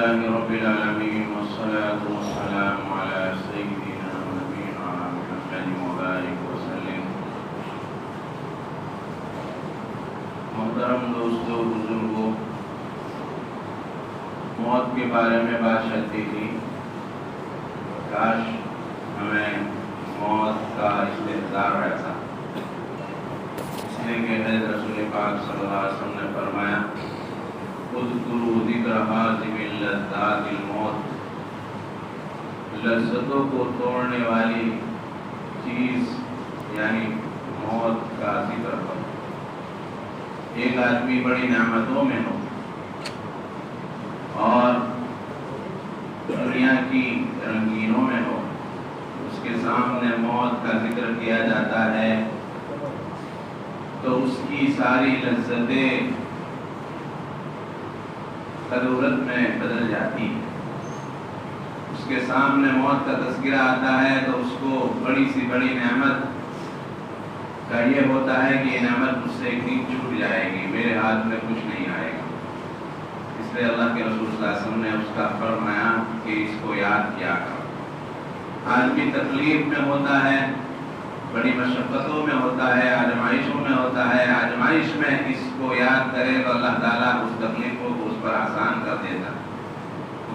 لله رب العالمين والصلاة والسلام على سيدنا ونبينا محمد وبارك وسلم۔ محترم دوستو، بزرگوں، موت کے بارے میں بات چلتی تھی۔ کاش ہمیں موت کا استحضار رہتا، اس لیے کہ حضرت رسول پاک صلی اللہ علیہ وسلم نے فرمایا اذکروا ذکر حازم اللذات الموت، لذتوں کو توڑنے والی چیز یعنی موت کا ذکر کرو۔ ایک آدمی بڑی نعمتوں میں ہو اور دنیا کی رنگینوں میں ہو، اس کے سامنے موت کا ذکر کیا جاتا ہے تو اس کی ساری لذتیں ضرورت میں بدل جاتی ہیں۔ اس کے سامنے موت کا تذکرہ آتا ہے تو اس کو بڑی سی بڑی نعمت کا یہ ہوتا ہے کہ یہ نعمت مجھ سے ایک دن چھوٹ جائے گی، میرے ہاتھ میں کچھ نہیں آئے گا۔ اس لیے اللہ کے رسول صلی اللہ علیہ وسلم نے اس کا فرمایا کہ اس کو یاد کیا کرو۔ آدمی تکلیف میں ہوتا ہے، بڑی مشقتوں میں ہوتا ہے، آزمائشوں میں ہوتا ہے، آزمائش میں اس کو یاد کرے تو اللہ تعالیٰ اس تکلیفوں کو اس پر آسان کر دیتا ہے۔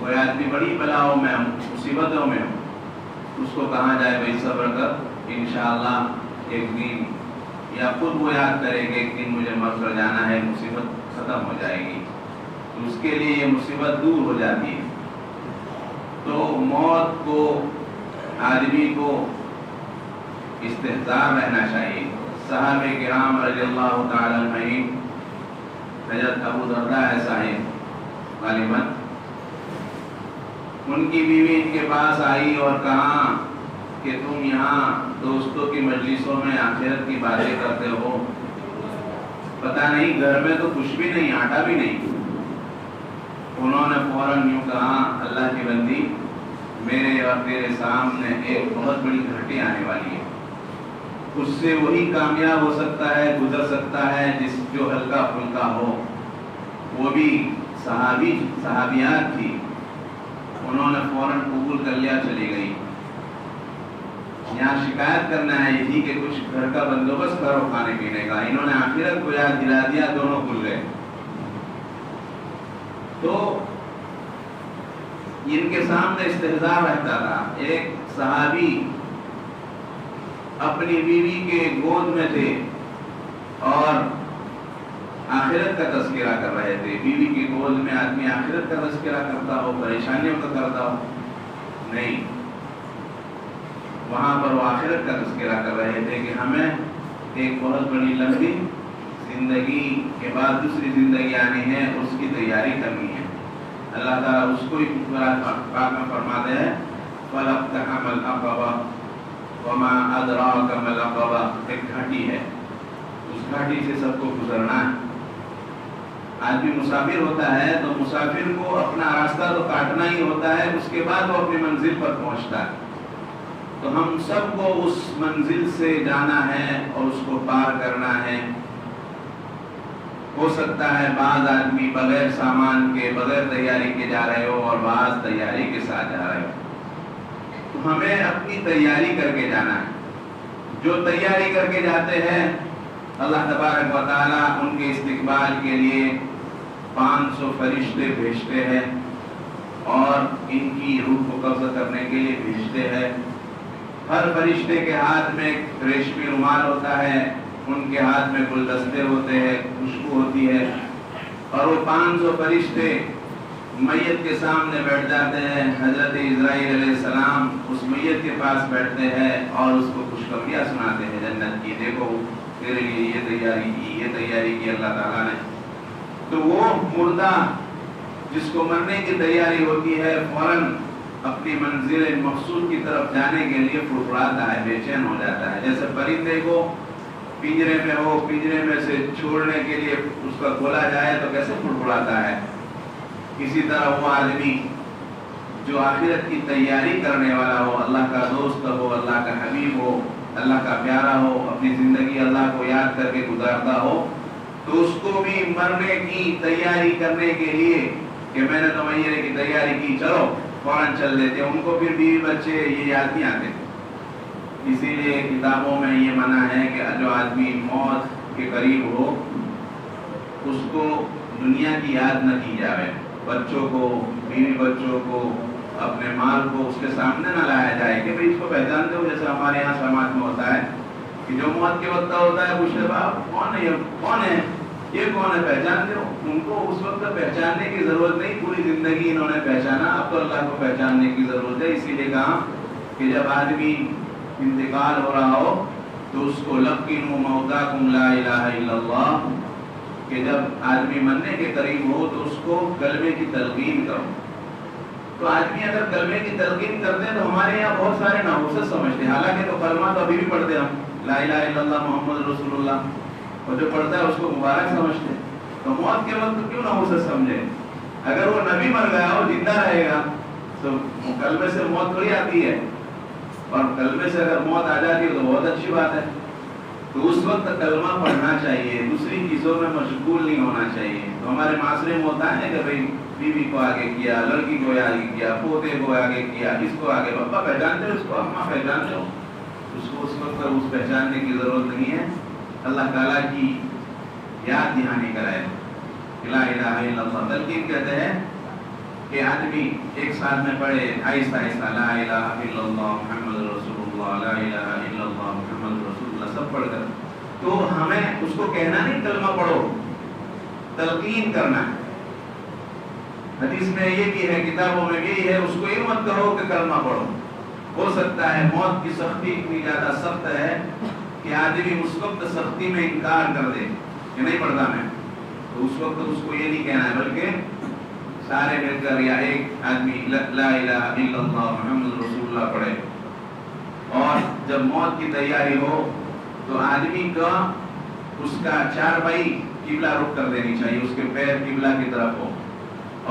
کوئی آدمی بڑی بلاؤں میں ہو، مصیبتوں میں ہو، اس کو کہا جائے بھائی صبر کر، انشاءاللہ ایک دن، یا خود وہ یاد کرے کہ ایک دن مجھے مر کر جانا ہے، مصیبت ختم ہو جائے گی، تو اس کے لیے یہ مصیبت دور ہو جاتی ہے۔ تو موت کو آدمی کو استحضار رہنا چاہیے۔ صحابہ کرام رضی اللہ تعالی عنہم، حضرت ابو درداء صاحب غالباً، ان کی بیوی ان کے پاس آئی اور کہا کہ تم یہاں دوستوں کی مجلسوں میں آخرت کی باتیں کرتے ہو، پتہ نہیں گھر میں تو کچھ بھی نہیں، آٹا بھی نہیں۔ انہوں نے فوراً یوں کہا اللہ کی بندی، میرے اور تیرے سامنے ایک بہت بڑی گھٹی آنے والی ہے، اس سے وہی کامیاب ہو سکتا ہے، گزر سکتا ہے جو ہلکا پھلکا ہو۔ وہ بھی صحابیات تھی، انہوں نے فوراً قبول کر لیا، چلی گئی۔ یہاں شکایت کرنا ہے یہی کہ کچھ گھر کا بندوبست کرو کھانے پینے کا۔ انہوں نے آخرت کو یاد دلا دیا، دونوں بھول گئے۔ تو ان کے سامنے استحضار رہتا تھا۔ ایک صحابی اپنی بیوی کے گود میں تھے اور آخرت کا تذکرہ کر رہے تھے۔ بیوی کی گود میں آدمی آخرت کا تذکرہ کرتا ہو، پریشانیوں کا کرتا ہو؟ نہیں، وہاں پر وہ آخرت کا تذکرہ کر رہے تھے کہ ہمیں ایک بہت بڑی لمبی زندگی کے بعد دوسری زندگی آنی ہے، اس کی تیاری کرنی ہے۔ اللہ تعالیٰ اس کو پاک میں فرماتے ہیں فَلَقْتَحَمَ الْعَقَبَةَ وَمَا أَدْرَاكَ مَا الْعَقَبَةُ، ایک گھاٹی ہے، اس گھاٹی سے سب کو گزرنا ہے۔ آدمی مسافر ہوتا ہے تو مسافر کو اپنا راستہ تو کاٹنا ہی ہوتا ہے، اس کے بعد وہ اپنی منزل پر پہنچتا ہے۔ تو ہم سب کو اس منزل سے جانا ہے اور اس کو پار کرنا ہے۔ ہو سکتا ہے بعض آدمی بغیر سامان کے، بغیر تیاری کے جا رہے ہو اور بعض تیاری کے ساتھ جا رہے ہو۔ تو ہمیں اپنی تیاری کر کے جانا ہے۔ جو تیاری کر کے جاتے ہیں اللہ تبارک و تعالیٰ ان کے استقبال کے لیے 500 فرشتے بھیجتے ہیں اور ان کی روح کو قبضہ کرنے کے لیے بھیجتے ہیں۔ ہر فرشتے کے ہاتھ میں ایک ریشمی رومال ہوتا ہے، ان کے ہاتھ میں گلدستے ہوتے ہیں، خوشبو ہوتی ہے، اور وہ 500 فرشتے میت کے سامنے بیٹھ جاتے ہیں۔ حضرت اسرائیل علیہ السلام اس میت کے پاس بیٹھتے ہیں اور اس کو خوشخبریاں سناتے ہیں جنت کی، دیکھو تیرے لیے یہ تیاری کی، یہ تیاری کی اللہ تعالیٰ نے۔ تو وہ مردہ جس کو مرنے کی تیاری ہوتی ہے فوراً اپنی منزل مقصود کی طرف جانے کے لیے پھڑپھڑاتا ہے، بے چین ہو جاتا ہے۔ جیسے پرندے کو پنجرے میں ہو، پنجرے میں سے چھوڑنے کے لیے اس کا کھولا جائے تو کیسے پھڑپھڑاتا ہے، اسی طرح وہ آدمی جو آخرت کی تیاری کرنے والا ہو، اللہ کا دوست ہو، اللہ کا حبیب ہو، اللہ کا پیارا ہو، اپنی زندگی اللہ کو یاد کر کے گزارتا ہو، تو اس کو بھی مرنے کی تیاری کرنے کے لیے کہ میں نے تو میرے کی تیاری کی، چلو فوراً چل دیتے، ان کو پھر بیوی بچے یہ یاد نہیں آتے. اسی لیے کتابوں میں یہ منع ہے کہ جو آدمی موت کے قریب ہو اس کو دنیا کی یاد نہ کی جائے، بچوں کو، بیوی بچوں کو، اپنے مال کو اس کے سامنے نہ لایا جائے کہ بھئی اس کو پہچانتے ہو. جیسے ہمارے یہاں سماج میں ہوتا ہے کہ جو موت کے وقت ہوتا ہے پوچھتے باپ کون ہے، کون ہے یہ، کون ہے، پہچانتے ہو؟ ان کو اس وقت پہچاننے کی ضرورت نہیں، پوری زندگی انہوں نے پہچانا، اب تو اللہ کو پہچاننے کی ضرورت ہے. اسی لیے کہا کہ جب آدمی انتقال ہو رہا ہو تو اس کو لقنوا موتاکم لا الہ الا اللہ، کہ جب آدمی مرنے کے قریب ہو تو اس کو کلمے کی تلقین کرو. تو آدمی اگر کلمے کی تلقین کرتے ہیں تو ہمارے یہاں بہت سارے نحوست سمجھتے ہیں، حالانکہ تو کلمہ تو ابھی بھی پڑھتے ہم، لا الہ الا اللہ محمد رسول اللہ، اور جو پڑھتا ہے اس کو مبارک سمجھتے ہیں. تو موت کے وقت کیوں نحوست سمجھے؟ اگر وہ نبی مر گیا ہو، زندہ رہے گا تو کلمے سے موت تھوڑی آتی ہے، اور کلمے سے اگر موت آ جاتی ہے تو بہت اچھی بات ہے. تو اس وقت کلمہ پڑھنا چاہیے، دوسری چیزوں میں مشغول نہیں ہونا چاہیے. تو ہمارے معاشرے میں ہوتا ہے کہ بھئی بیوی کو آگے کیا، لڑکی کو آگے کیا، پوتے کو آگے کیا، اس کو آگے، پپا پہچانتے ہو اس کو، اماں پہچانتے ہو اس کو، اس وقت اس پہچاننے کی ضرورت نہیں ہے. اللہ تعالیٰ کی یاد دہانی کرائے. لا الہ الا اللہ تلقین کہتے ہیں کہ آدمی ایک ساتھ میں پڑھے آہستہ آہستہ، لا الہ الا اللہ محمد رسول اللہ، لا الہ الا اللہ محمد رسول اللہ، سب پڑھ کر. تو ہمیں اس کو کہنا نہیں کلمہ پڑھو، تلقین کرنا ہے. حدیث میں یہ بھی ہے، کتابوں میں بھی ہے، اس کو یہ مت کہو کہ کلمہ پڑھو. ہو سکتا ہے موت کی سختی اتنی زیادہ سخت ہے کہ آدمی اس وقت سختی میں انکار کر دے کہ نہیں پڑھتا میں، تو اس وقت اس کو یہ نہیں کہنا ہے، بلکہ سارے مل کر یا ایک آدمی لا الہ الا اللہ محمد رسول اللہ پڑھے. اور جب موت کی تیاری ہو تو آدمی کا اس کا چارپائی قبلہ رخ کر دینی چاہیے، اس کے پیر قبلہ کی طرف ہو،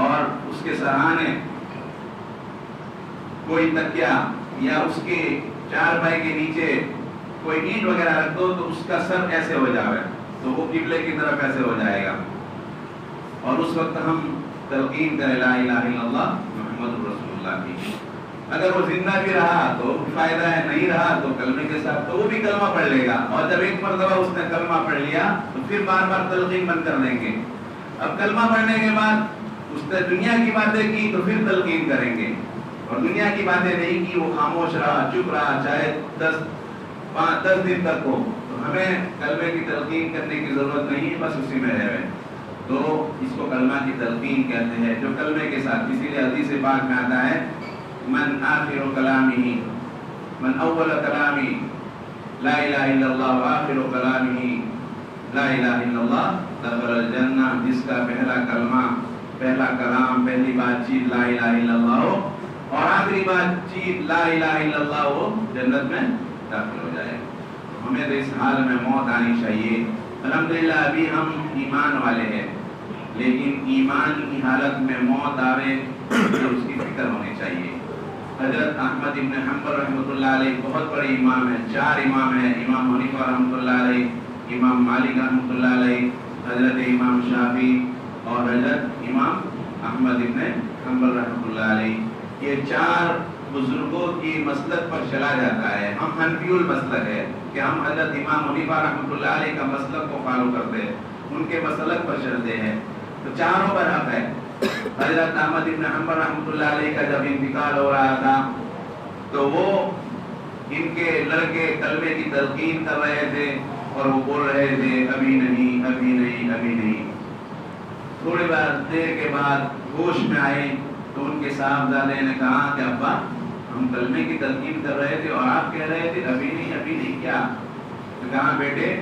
اور اس کے سرہانے کوئی تکیا یا اس کے چارپائی کے نیچے کوئی اینٹ وغیرہ رکھ دو تو اس کا سر ایسے ہو جائے تو وہ قبلے کی طرف ایسے ہو جائے گا. اور اس وقت ہم تلقین کرے لا الہ الا اللہ محمد رسول اللہ کی. اگر وہ زندہ بھی رہا تو فائدہ ہے، نہیں رہا تو کلمے کے ساتھ تو وہ بھی کلمہ پڑھ لے گا. اور جب ایک مرتبہ اس نے کلمہ پڑھ لیا تو پھر بار بار تلقین بند کر دیں گے. اب کلمہ پڑھنے کے بعد اس نے دنیا کی باتیں کی تو پھر تلقین کریں گے، اور دنیا کی باتیں نہیں کی، وہ خاموش رہا، چپ رہا، چاہے 10 دن تک ہو، تو ہمیں کلمے کی تلقین کرنے کی ضرورت نہیں ہے، بس اسی میں رہے. تو اس کو کلمہ کی تلقین کہتے ہیں، جو کلمے کے ساتھ. اسی لیے حدیث پاک میں آتا ہے من آخر کلامہ، من اول کلامی لا الہ الا اللہ وآخر کلامہ لا الہ الا اللہ دخل الجنہ. جس کا پہلا کلمہ، پہلا کلام، پہلی بات چیت لا الہ الا اللہ ہو اور آخری بات چیت لا الہ الا اللہ ہو، جنت میں داخل ہو جائے. ہمیں تو اس حال میں موت آنی چاہیے. الحمدللہ ابھی ہم ایمان والے ہیں، لیکن ایمان کی حالت میں موت آوے تو اس کی فکر ہونی چاہیے. حضرت احمد ابن حنبل رحمۃ اللہ علیہ بہت بڑے امام ہیں، 4 امام ہیں، امام حنیفہ رحمۃ اللہ علیہ، امام مالک رحمۃ اللہ علیہ، حضرت امام شافعی اور حضرت امام احمد ابن حنبل رحمۃ اللہ علیہ. یہ 4 بزرگوں کی مسلک پر چلا جاتا ہے. ہم حنفی المسلک ہے کہ ہم حضرت امام حنیفہ رحمۃ اللہ علیہ کا مسلک کو فالو کرتے ہیں، ان کے مسلک پر چلتے ہیں. تو چاروں پر حق ہے. حضرت احمد ابن حنبل رحمۃ اللہ علیہ کا جب انتقال ہو رہا تھا تو وہ ان کے لڑکے کلمے کی تلقین کر رہے تھے اور وہ بول رہے تھے ابھی نہیں، ابھی نہیں، ابھی نہیں. تھوڑی دیر کے بعد ہوش میں آئے تو ان کے صاحبزادے نے کہا کہ ابا ہم کلمے کی تلقین کر رہے تھے اور آپ کہہ رہے تھے ابھی نہیں، ابھی نہیں. کیا؟ تو کہا بیٹے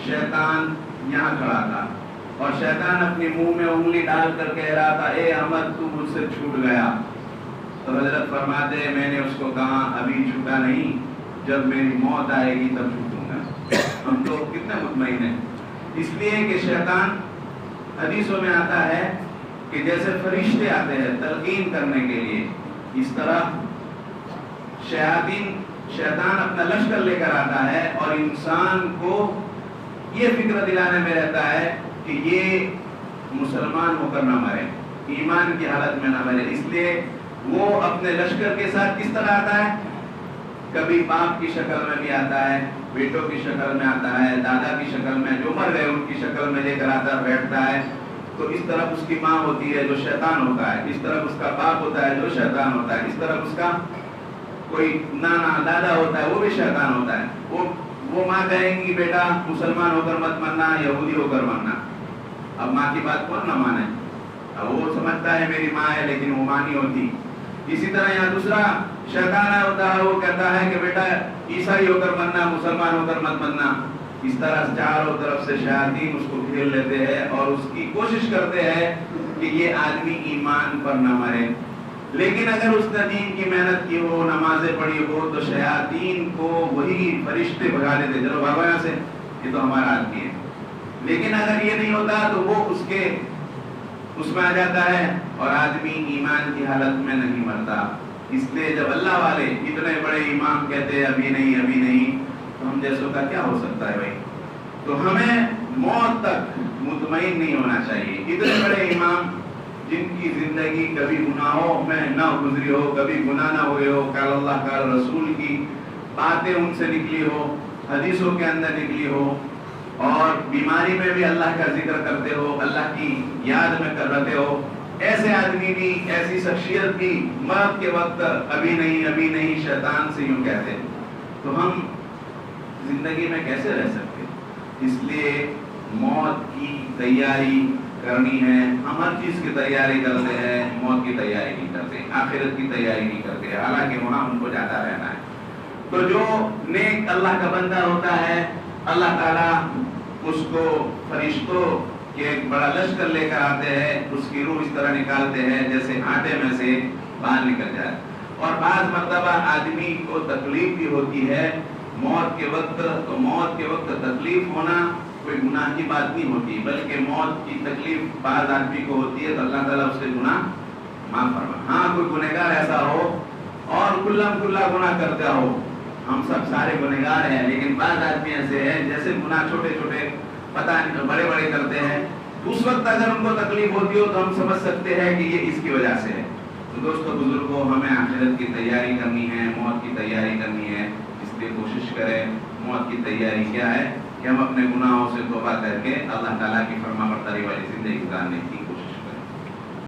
شیطان یہاں کھڑا تھا اور شیطان اپنے منہ میں انگلی ڈال کر کہہ رہا تھا اے احمد تو مجھ سے چھوٹ گیا. تو حضرت فرماتے میں نے اس کو کہا ابھی چھوٹا نہیں، جب میری موت آئے گی تب چھوٹوں گا. ہم تو کتنے مطمئن ہیں. اس لیے کہ شیطان، حدیثوں میں آتا ہے کہ جیسے فرشتے آتے ہیں تلقین کرنے کے لیے، اس طرح شیطان اپنا لشکر لے کر آتا ہے اور انسان کو یہ فکر دلانے میں رہتا ہے کہ یہ مسلمان ہو کر نہ مرے، ایمان کی حالت میں نہ مرے. اس لیے وہ اپنے لشکر کے ساتھ کس طرح آتا ہے؟ کبھی باپ کی شکل میں بھی آتا ہے, بیٹوں کی شکل میں آتا ہے, دادا کی شکل میں, جو مر گئے ان کی شکل میں لے کر آتا بیٹھتا ہے. تو اس طرف اس کی ماں ہوتی ہے جو شیطان ہوتا ہے, اس طرف اس کا باپ ہوتا ہے جو شیطان ہوتا ہے, اس طرف اس کا کوئی نانا دادا ہوتا ہے وہ بھی شیطان ہوتا ہے. وہ ماں کہیں گی بیٹا مسلمان ہو کر مت مرنا, یہودی ہو کر مرنا. اب ماں کی بات کون نہ مانے؟ اب وہ سمجھتا ہے میری ماں ہے لیکن وہ ماں نہیں ہوتی. اسی طرح یہاں دوسرا شیطان ہوتا ہے, وہ کہتا ہے کہ بیٹا عیسائی ہو کر مرنا, مسلمان ہو کر مت مرنا. اس طرح چاروں طرف سے شیاطین اس کو گھیر لیتے ہیں اور اس کی کوشش کرتے ہیں کہ یہ آدمی ایمان پر نہ مرے. لیکن اگر اس نے دین کی محنت کی ہو, نمازیں پڑھی ہو, تو شیاطین کو وہی فرشتے بھگا دیتے, چلو بھاگو یہاں سے, یہ تو ہمارا آدمی ہے. لیکن اگر یہ نہیں ہوتا تو وہ اس میں آ جاتا ہے اور آدمی ایمان کی حالت میں نہیں مرتا. اس لیے جب اللہ والے اتنے بڑے امام کہتے ہیں ابھی نہیں ابھی نہیں, تو ہم جیسوں کا کیا ہو سکتا ہے بھائی؟ تو ہمیں موت تک مطمئن نہیں ہونا چاہیے. اتنے بڑے امام جن کی زندگی کبھی گناہوں میں نہ گزری ہو, کبھی گناہ نہ ہوئے ہو, قال اللہ قال رسول کی باتیں ان سے نکلی ہو, حدیثوں کے اندر نکلی ہو, اور بیماری میں بھی اللہ کا ذکر کرتے ہو, اللہ کی یاد میں کرتے ہو, ایسے آدمی بھی, ایسی شخصیت بھی موت کے وقت ابھی نہیں شیطان سے یوں کہتے, تو ہم زندگی میں کیسے رہ سکتے؟ اس لیے موت کی تیاری کرنی ہے. ہم ہر چیز کی تیاری کرتے ہیں, موت کی تیاری نہیں کرتے, آخرت کی تیاری نہیں کرتے, حالانکہ وہاں ان کو جاتا رہنا ہے. تو جو نیک اللہ کا بندہ ہوتا ہے, اللہ تعالیٰ اس کو فرشتوں کے ایک بڑا لشکر لے کر آتے ہیں, اس کی روح اس طرح نکالتے ہیں جیسے آٹے میں سے باہر نکل جائے. اور بعض مرتبہ آدمی کو تکلیف بھی ہوتی ہے موت کے وقت. تو موت کے وقت تکلیف ہونا کوئی گناہ کی بات نہیں ہوتی, بلکہ موت کی تکلیف بعض آدمی کو ہوتی ہے تو اللہ تعالیٰ اس سے گناہ معاف فرمائے. ہاں کوئی گنہگار ایسا ہو اور کلم کلا گناہ کرتا ہو, ہم سب سارے گنہگار ہیں, لیکن بعض آدمی ایسے ہیں جیسے گناہ چھوٹے چھوٹے پتہ نہیں بڑے بڑے کرتے ہیں, اس وقت اگر ان کو تکلیف ہوتی ہو تو ہم سمجھ سکتے ہیں کہ یہ اس کی وجہ سے ہے. تو دوستو بزرگوں, ہمیں آخرت کی تیاری کرنی ہے, موت کی تیاری کرنی ہے. اس لیے کوشش کریں. موت کی تیاری کیا ہے کہ ہم اپنے گناہوں سے توبہ کر کے اللہ تعالیٰ کی فرما برداری والی زندگی گزارنے کی